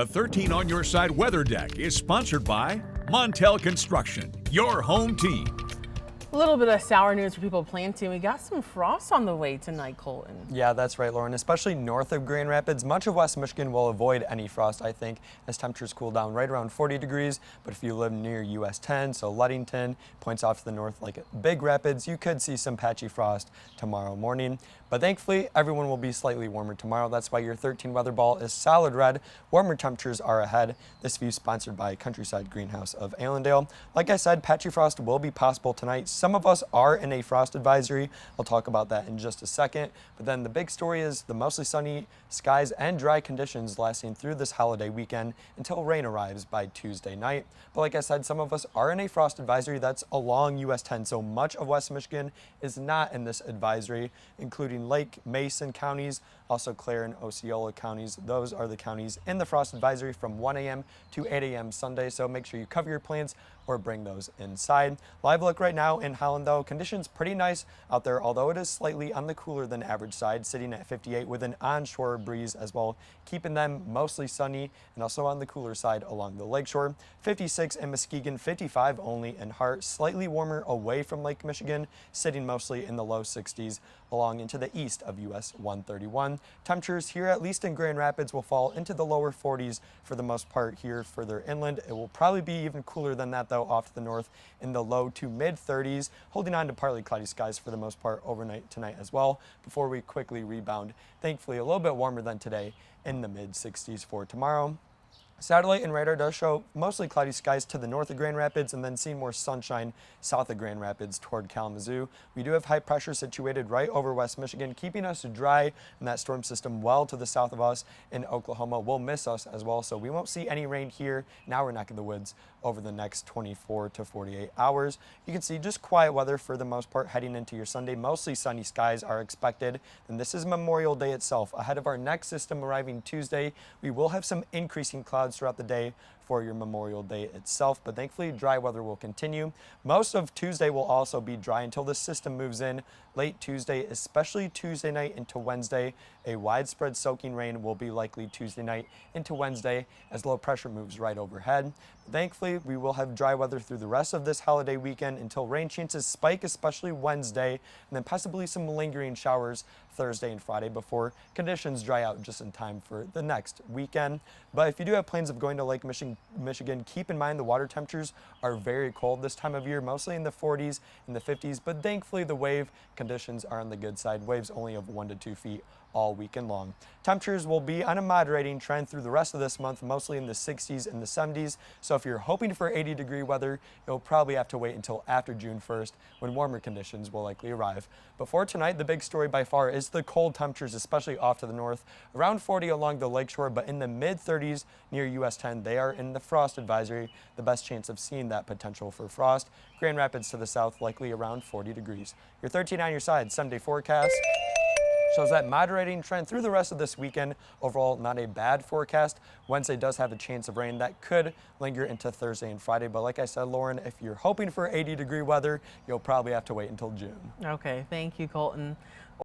A 13 on Your Side weather deck is sponsored by Montel Construction, your home team. A little bit of sour news for people planting. We got some frost on the way tonight, Colton. Yeah, that's right, Lauren. Especially north of Grand Rapids, much of West Michigan will avoid any frost, I think, as temperatures cool down right around 40 degrees. But if you live near US 10, so Ludington, points off to the north like Big Rapids, you could see some patchy frost tomorrow morning. But thankfully, everyone will be slightly warmer tomorrow. That's why your 13 weather ball is solid red. Warmer temperatures are ahead. This view sponsored by Countryside Greenhouse of Allendale. Like I said, patchy frost will be possible tonight. Some of us are in a frost advisory. I'll talk about that in just a second. But then the big story is the mostly sunny skies and dry conditions lasting through this holiday weekend until rain arrives by Tuesday night. But like I said, some of us are in a frost advisory that's along US 10. So much of West Michigan is not in this advisory, including Lake Mason counties, also Clare and Osceola counties. Those are the counties in the frost advisory from 1 a.m. to 8 a.m. Sunday. So make sure you cover your plants or bring those inside. Live look right now in Holland, though, conditions pretty nice out there, although it is slightly on the cooler than average side, sitting at 58 with an onshore breeze as well, keeping them mostly sunny and also on the cooler side along the lakeshore. 56 in Muskegon, 55 only in Hart, slightly warmer away from Lake Michigan, sitting mostly in the low 60s along into the east of US 131. Temperatures here, at least in Grand Rapids, will fall into the lower 40s for the most part here further inland. It will probably be even cooler than that, though, off to the north in the low to mid 30s, holding on to partly cloudy skies for the most part overnight tonight as well, before we quickly rebound. Thankfully, a little bit warmer than today in the mid 60s for tomorrow. Satellite and radar does show mostly cloudy skies to the north of Grand Rapids and then seeing more sunshine south of Grand Rapids toward Kalamazoo. We do have high pressure situated right over West Michigan, keeping us dry, and that storm system well to the south of us in Oklahoma will miss us as well. So we won't see any rain here in our neck of the woods over the next 24 to 48 hours. You can see just quiet weather for the most part heading into your Sunday. Mostly sunny skies are expected. And this is Memorial Day itself. Ahead of our next system arriving Tuesday, we will have some increasing clouds throughout the day for your Memorial Day itself, but thankfully dry weather will continue. Most of Tuesday will also be dry until the system moves in late Tuesday, especially Tuesday night into Wednesday. A widespread soaking rain will be likely Tuesday night into Wednesday as low pressure moves right overhead. Thankfully, we will have dry weather through the rest of this holiday weekend until rain chances spike, especially Wednesday, and then possibly some lingering showers Thursday and Friday before conditions dry out just in time for the next weekend. But if you do have plans of going to Lake Michigan, keep in mind the water temperatures are very cold this time of year, mostly in the 40s and the 50s, but thankfully the wave conditions are on the good side. Waves only of 1 to 2 feet all weekend long. Temperatures will be on a moderating trend through the rest of this month, mostly in the 60s and the 70s. So if you're hoping for 80-degree weather, you'll probably have to wait until after June 1st when warmer conditions will likely arrive. But for tonight, the big story by far is the cold temperatures, especially off to the north. Around 40 along the lakeshore, but in the mid-30s near US 10, they are in the frost advisory. The best chance of seeing that potential for frost. Grand Rapids to the south, likely around 40 degrees. Your 13 on your side, 7-day forecast shows that moderating trend through the rest of this weekend. Overall, not a bad forecast. Wednesday does have a chance of rain that could linger into Thursday and Friday. But like I said, Lauren, if you're hoping for 80-degree weather, you'll probably have to wait until June. Okay, thank you, Colton.